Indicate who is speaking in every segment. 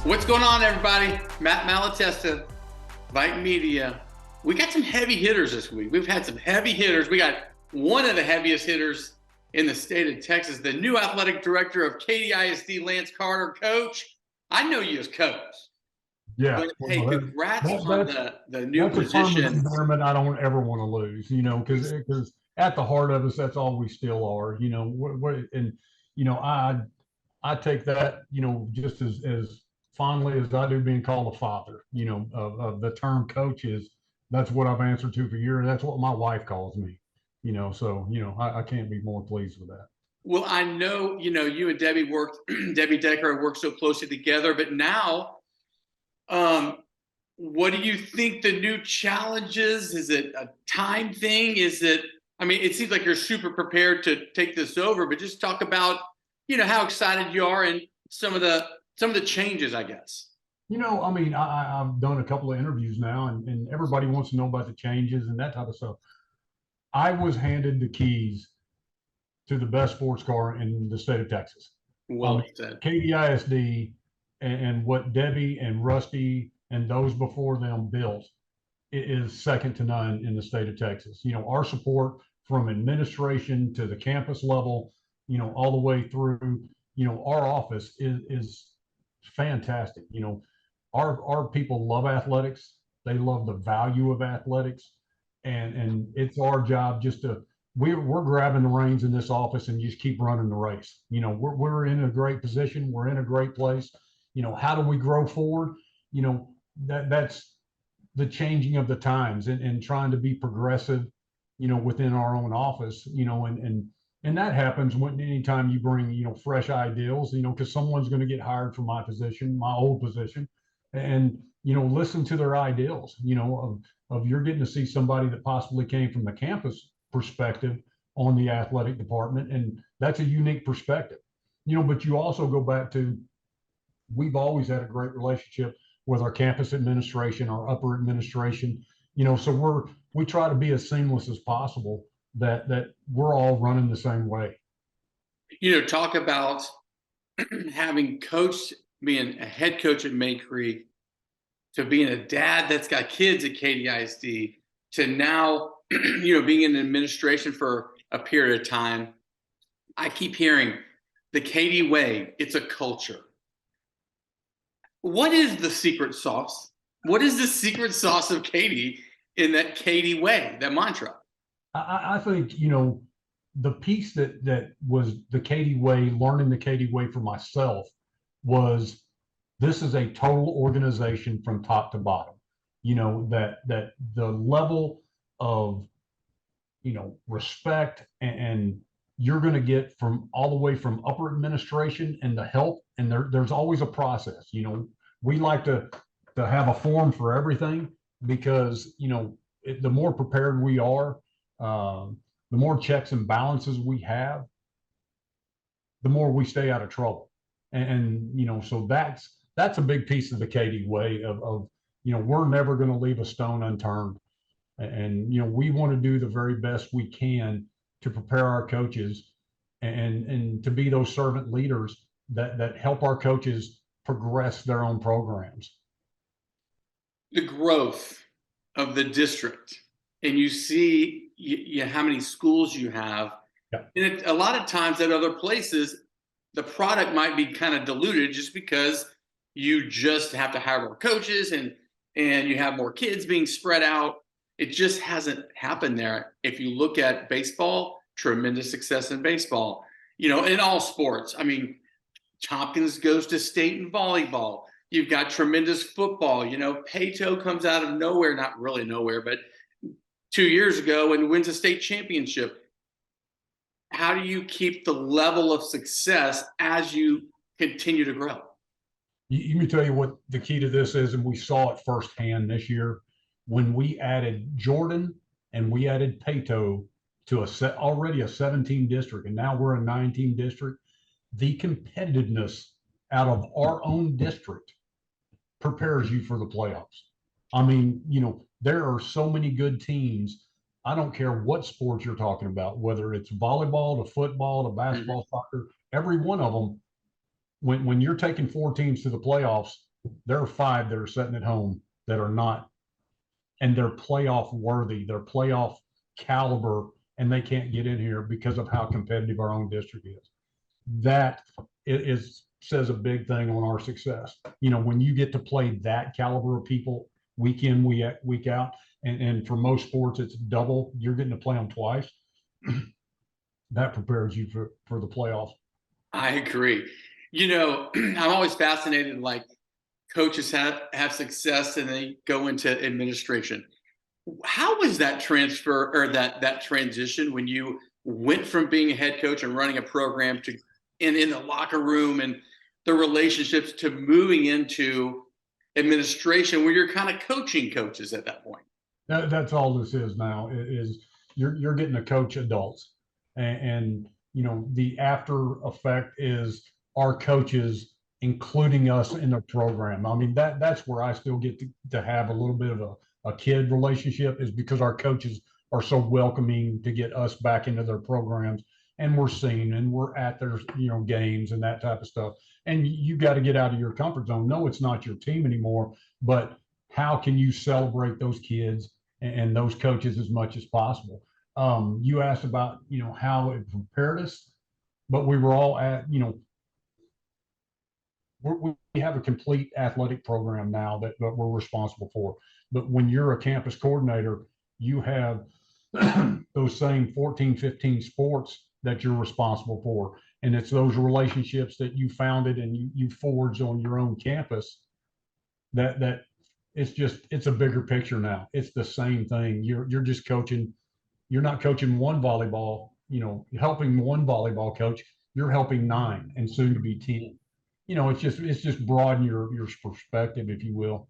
Speaker 1: What's going on, everybody? Matt Malatesta, VYPE Media. We got some heavy hitters this week. We've had some heavy hitters. We got one of the heaviest hitters in the state of Texas, the new athletic director of Katy ISD, Lance Carter. Coach, I know you as coach.
Speaker 2: Yeah.
Speaker 1: But hey, congrats on the new
Speaker 2: that's
Speaker 1: position.
Speaker 2: That's a environment I don't ever want to lose, because at the heart of us, that's all we still are, I take that, just as fondly as I do being called a father, of the term coach is, that's what I've answered to for years. That's what my wife calls me, I can't be more pleased with that.
Speaker 1: Well, I know, you and Debbie Debbie Decker worked so closely together, but now, what do you think the new challenge is? Is it a time thing? It seems like you're super prepared to take this over, but just talk about, how excited you are and some of the changes, I guess.
Speaker 2: I've done a couple of interviews now, and everybody wants to know about the changes and that type of stuff. I was handed the keys to the best sports car in the state of Texas.
Speaker 1: Well said.
Speaker 2: Katy ISD and what Debbie and Rusty and those before them built is second to none in the state of Texas. Our support from administration to the campus level, all the way through, our office is fantastic. Our people love athletics. They love the value of athletics. And it's our job just to, we're grabbing the reins in this office and just keep running the race. We're in a great position. We're in a great place. How do we grow forward? That's the changing of the times and trying to be progressive, within our own office, and that happens anytime you bring, fresh ideals, because someone's going to get hired for my position, my old position, and, listen to their ideals, of you're getting to see somebody that possibly came from the campus perspective on the athletic department. And that's a unique perspective, but you also go back to, we've always had a great relationship with our campus administration, our upper administration, so we try to be as seamless as possible, that we're all running the same way.
Speaker 1: Talk about having coached, being a head coach at May Creek, to being a dad that's got kids at Katy ISD, to now, being in administration for a period of time. I keep hearing the Katy way. It's a culture. What is the secret sauce? What is the secret sauce of Katy in that Katy way, that mantra?
Speaker 2: I think, the piece that was the Katy way, learning the Katy way for myself, was this is a total organization from top to bottom. That the level of, respect and you're going to get from all the way from upper administration and the help, and there's always a process. We like to have a form for everything, because the more prepared we are, the more checks and balances we have, the more we stay out of trouble. And so that's a big piece of the Katy way of we're never going to leave a stone unturned. And we want to do the very best we can to prepare our coaches and to be those servant leaders that help our coaches progress their own programs.
Speaker 1: The growth of the district, and you see how many schools you have.
Speaker 2: Yeah.
Speaker 1: And a lot of times at other places, the product might be kind of diluted just because you just have to hire more coaches and you have more kids being spread out. It just hasn't happened there. If you look at baseball, tremendous success in baseball, in all sports. Tompkins goes to state in volleyball. You've got tremendous football. Pato comes out of nowhere, not really nowhere, but 2 years ago, and wins a state championship. How do you keep the level of success as you continue to grow?
Speaker 2: Let me tell you what the key to this is, and we saw it firsthand this year when we added Jordan and we added Pato to already a 17 district, and now we're a 9-team district. The competitiveness out of our own district prepares you for the playoffs. There are so many good teams. I don't care what sports you're talking about, whether it's volleyball to football to basketball, soccer, every one of them, when you're taking 4 teams to the playoffs, there are 5 that are sitting at home that are not, and they're playoff worthy, they're playoff caliber, and they can't get in here because of how competitive our own district is. That is says a big thing on our success. You know, when you get to play that caliber of people week in, week out, and for most sports, it's double, you're getting to play them twice. That prepares you for the playoffs.
Speaker 1: I agree. You know, I'm always fascinated, like coaches have success and they go into administration. How was that transfer or that transition when you went from being a head coach and running a program to in the locker room and the relationships to moving into administration where you're kind of coaching coaches at that point?
Speaker 2: That's all this is now. Is you're getting to coach adults, and you know the after effect is our coaches including us in the program. I mean that's where I still get to have a little bit of a kid relationship, is because our coaches are so welcoming to get us back into their programs, and we're seen and we're at their games and that type of stuff. And you got to get out of your comfort zone. No, it's not your team anymore, but how can you celebrate those kids and those coaches as much as possible? You asked about how it prepared us, but we were all at we have a complete athletic program now that we're responsible for. But when you're a campus coordinator, you have those same 14, 15 sports that you're responsible for. And it's those relationships that you founded and you forged on your own campus that it's a bigger picture now. It's the same thing. You're just coaching. You're not coaching one volleyball, helping one volleyball coach. You're helping 9 and soon to be 10. It's just broaden your perspective, if you will.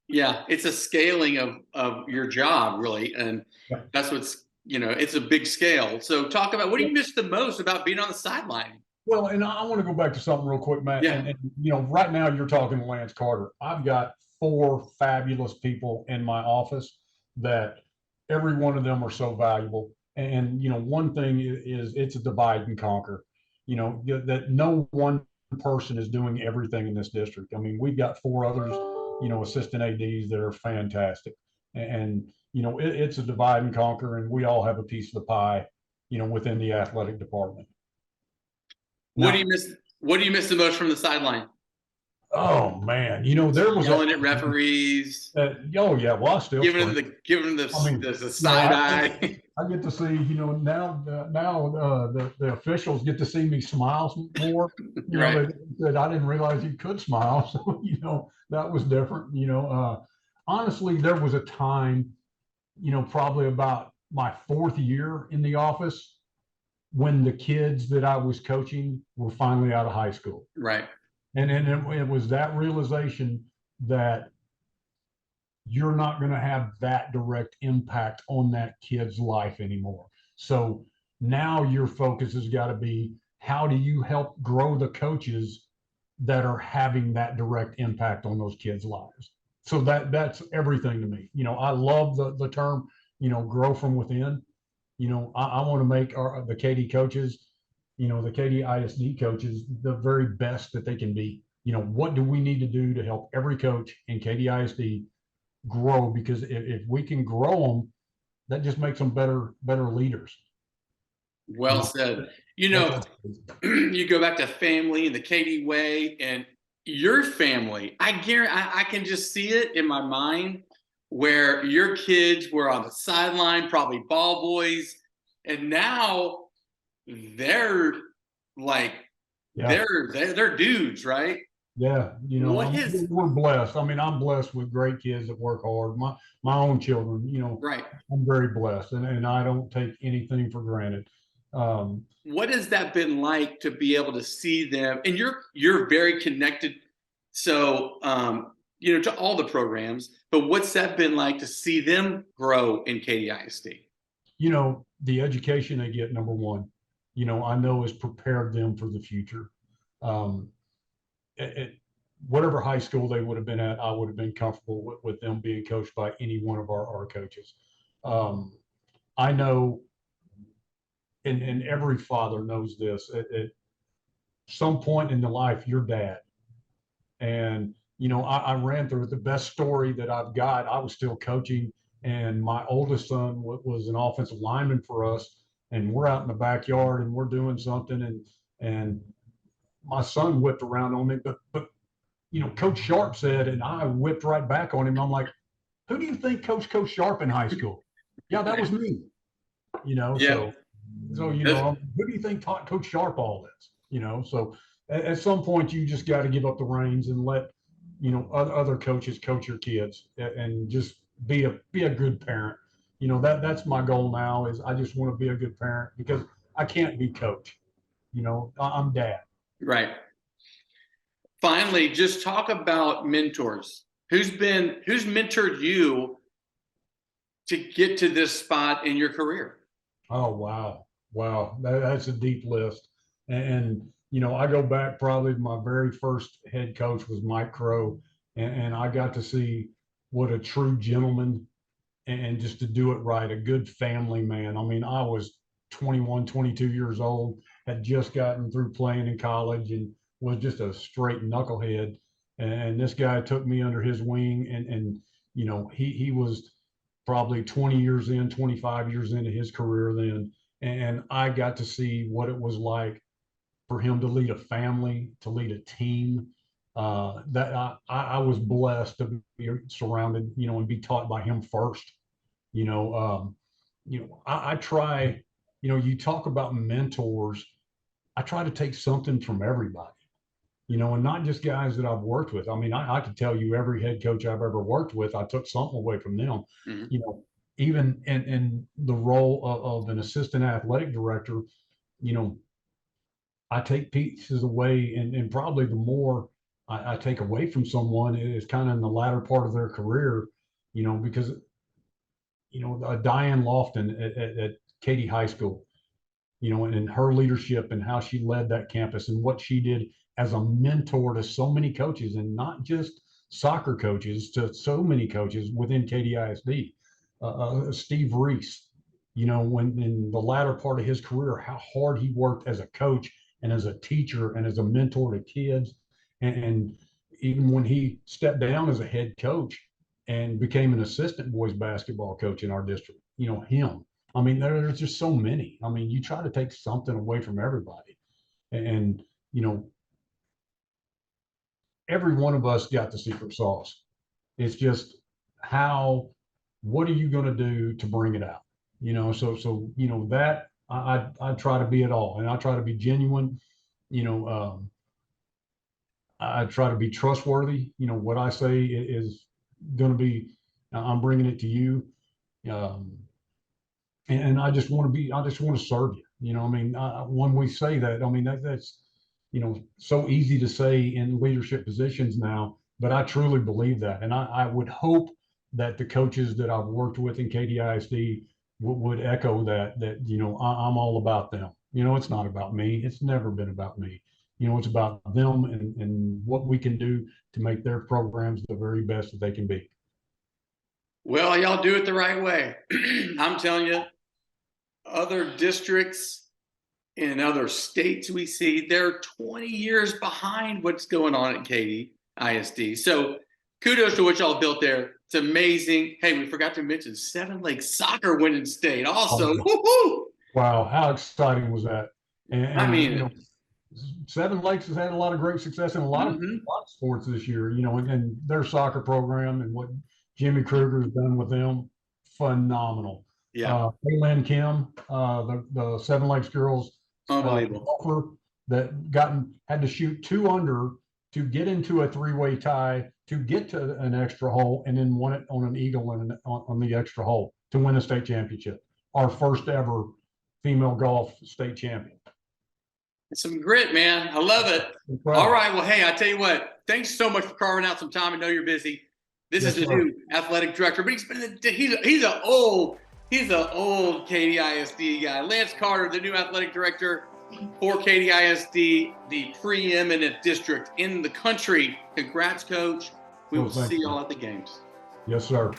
Speaker 1: Yeah, it's a scaling of your job, really, and
Speaker 2: Yeah.
Speaker 1: that's what's it's a big scale. So talk about, what do you miss the most about being on the sideline?
Speaker 2: Well, and I want to go back to something real quick, Matt.
Speaker 1: Yeah,
Speaker 2: And right now you're talking to Lance Carter. I've got 4 fabulous people in my office that every one of them are so valuable. And one thing is it's a divide and conquer. That no one person is doing everything in this district. I mean, we've got 4 others, assistant ADs that are fantastic. And it's a divide and conquer, and we all have a piece of the pie, within the athletic department.
Speaker 1: what do
Speaker 2: Now,
Speaker 1: you miss? What do you miss the most from the sideline?
Speaker 2: oh man, there was
Speaker 1: Yelling at referees,
Speaker 2: oh yeah, well I still
Speaker 1: giving them
Speaker 2: scream.
Speaker 1: the
Speaker 2: I mean,
Speaker 1: the side
Speaker 2: I
Speaker 1: eye.
Speaker 2: I get to see, now the officials get to see me smile more.
Speaker 1: Right.
Speaker 2: They said I didn't realize you could smile, so that was different. Honestly, there was a time, probably about my 4th year in the office, when the kids that I was coaching were finally out of high school.
Speaker 1: Right.
Speaker 2: And it was that realization that you're not going to have that direct impact on that kid's life anymore. So now your focus has got to be, how do you help grow the coaches that are having that direct impact on those kids' lives? So that's everything to me. I love the term, grow from within. I want to make the Katy coaches, the Katy ISD coaches, the very best that they can be. What do we need to do to help every coach in Katy ISD grow? Because if we can grow them, that just makes them better leaders.
Speaker 1: Well said. You
Speaker 2: That's
Speaker 1: know,
Speaker 2: all.
Speaker 1: you go back to family and the Katy way and your family. I guarantee I can just see it in my mind where your kids were on the sideline, probably ball boys, and now they're like
Speaker 2: Yeah.
Speaker 1: they're dudes, right?
Speaker 2: Yeah.
Speaker 1: What is
Speaker 2: We're blessed. I mean, I'm blessed with great kids that work hard. My own children,
Speaker 1: right?
Speaker 2: I'm very blessed, and I don't take anything for granted. Um,
Speaker 1: What has that been like to be able to see them? And you're very connected, so to all the programs. But what's that been like to see them grow in KDISD?
Speaker 2: the education they get, number one, I know has prepared them for the future. Um, Whatever high school they would have been at, I would have been comfortable with them being coached by any one of our coaches. I know, and every father knows this, at some point in the life, your dad. And I ran through it. The best story that I've got, I was still coaching, and my oldest son was an offensive lineman for us, and we're out in the backyard and we're doing something, and my son whipped around on me, but Coach Sharp said, and I whipped right back on him. I'm like, who do you think Coach Sharp in high school? Yeah, that was me.
Speaker 1: Yeah.
Speaker 2: So who do you think taught Coach Sharp all this? So at some point you just got to give up the reins and let other coaches coach your kids, and just be a good parent. That's my goal now. Is I just want to be a good parent, because I can't be coach. I'm dad.
Speaker 1: Right. Finally, just talk about mentors. Who's mentored you to get to this spot in your career?
Speaker 2: Oh, wow, that's a deep list. And I go back, probably my very first head coach was Mike Crow, and I got to see what a true gentleman, and just to do it right, a good family man. I mean, I was 21, 22 years old, had just gotten through playing in college, and was just a straight knucklehead. And this guy took me under his wing, and he was probably 20 years in, 25 years into his career then. And I got to see what it was like for him to lead a family, to lead a team. That I was blessed to be surrounded, and be taught by him first. I try, you talk about mentors. I try to take something from everybody, and not just guys that I've worked with. I mean, I could tell you every head coach I've ever worked with, I took something away from them.
Speaker 1: Mhm.
Speaker 2: Even in the role of an assistant athletic director, you know, I take pieces away, and probably the more I take away from someone is kind of in the latter part of their career, because Diane Lofton at Katy High School, and her leadership and how she led that campus and what she did as a mentor to so many coaches, and not just soccer coaches, to so many coaches within Katy ISD. Steve Reese, when in the latter part of his career, how hard he worked as a coach and as a teacher and as a mentor to kids. And even when he stepped down as a head coach and became an assistant boys basketball coach in our district, him. I mean, there's just so many. I mean, you try to take something away from everybody. And, every one of us got the secret sauce. It's just what are you going to do to bring it out? That I try to be it all, and I try to be genuine. You know, I try to be trustworthy. What I say is going to be, I'm bringing it to you. Um, and I just want to serve you. I mean, when we say that, I mean, that's, so easy to say in leadership positions now, but I truly believe that. And I would hope that the coaches that I've worked with in KDISD would echo that, I'm all about them. It's not about me. It's never been about me. It's about them, and what we can do to make their programs the very best that they can be.
Speaker 1: Well, y'all do it the right way. I'm telling you, other districts in other states we see, they're 20 years behind what's going on at Katy ISD. So kudos to what y'all built there. It's amazing. Hey, we forgot to mention Seven Lakes soccer winning state also. Woo-hoo!
Speaker 2: Wow, how exciting was that?
Speaker 1: I mean,
Speaker 2: Seven Lakes has had a lot of great success in a lot of sports this year, and their soccer program and what Jimmy Kruger has done with them, phenomenal.
Speaker 1: Yeah,
Speaker 2: Kaylin Kim, the Seven Lakes girls,
Speaker 1: unbelievable.
Speaker 2: that had to shoot 2 under to get into a 3-way tie to get to an extra hole, and then won it on an eagle and on the extra hole to win a state championship. Our first ever female golf state champion.
Speaker 1: Some grit, man. I love it.
Speaker 2: Incredible.
Speaker 1: All right. Well, hey, I tell you what, thanks so much for carving out some time. I know you're busy. This is the new athletic director, but he's an old Katy ISD guy. Lance Carter, the new athletic director for Katy ISD, the preeminent district in the country. Congrats, coach. We will see y'all at the games.
Speaker 2: Yes, sir.